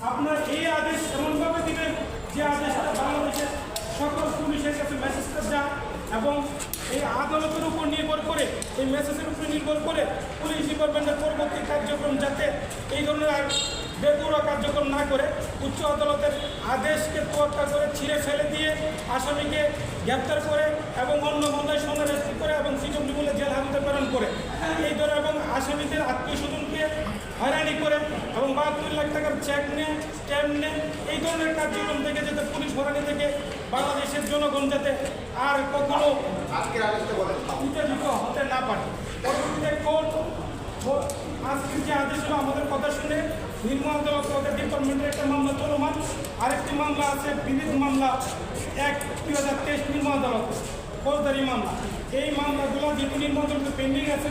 আপনার এই আদেশ এমনভাবে দিবেন যে আদেশটা বাংলাদেশের সকল পুলিশের কাছে মেসেজটা যায় এবং এই আদালতের উপর নির্ভর করে এই মেসেজের উপর নির্ভর করে পুলিশ ডিপার্টমেন্টের পরবর্তী কার্যক্রম যাতে এই ধরনের আর বেপরোয়া কার্যক্রম না করে উচ্চ আদালতের আদেশকে তোয়াক্কা করে ছিঁড়ে ফেলে দিয়ে আসামিকে গ্রেপ্তার করে এবং অন্য মামলায় সন্ধান করে এবং সিডব্লিউ বলে জেল হাজতে প্রেরণ করে এই ধরে এবং আসামিদের আত্মীয় স্বজনকে হয়রানি করে এবং 72 লাখ টাকার চেক নেয় স্ট্যাম্প নেয় এই ধরনের কার্যক্রম থেকে যাতে পুলিশ হয়রানি থেকে বাংলাদেশের জনগণ যাতে আর কখনো উত্তেজিত হতে না পারে। পরবর্তীতে কোর্ট আজকের যে আদেশ হলো আমাদের কথা শুনে নিম্ন আদালত ওদের ডিপার্টমেন্টের একটা মামলা চলমান, আরেকটি মামলা আছে বিবিধ মামলা 1/2023 নিম্ন আদালত ফৌজদারি মামলা। এই মামলাগুলো যেহেতু নিম্ন আদালতে পেন্ডিং আছে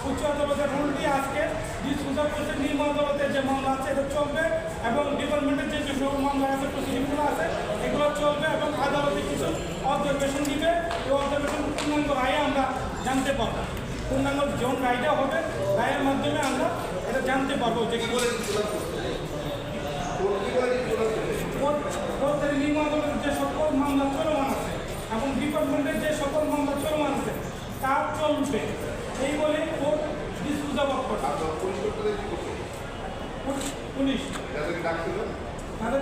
উচ্চ আদালতের রুল দিয়ে আজকে ডিসপোজাল করছে নিম্ন আদালতের যে মামলা আছে এটা চলবে এবং ডিপার্টমেন্টের যে সব মামলা আছে প্রসিডিংগুলো আছে এগুলো চলবে এবং আদালতে কিছু অবজারভেশন দিবে এই অবজারভেশন পূর্ণাঙ্গ রায়ে আমরা জানতে পারবো। পূর্ণাঙ্গ যখন রায়টা হবে রায়ের মাধ্যমে আমরা এটা জানতে পারবো যে নিম্ন আদালতের যে সকল মামলা চলমান আছে এবং ডিপার্টমেন্টের যে সকল মামলা চলমান আছে তা চলবে এই বলে কোর্ট ডিসপোজাল করে পুলিশ তাদের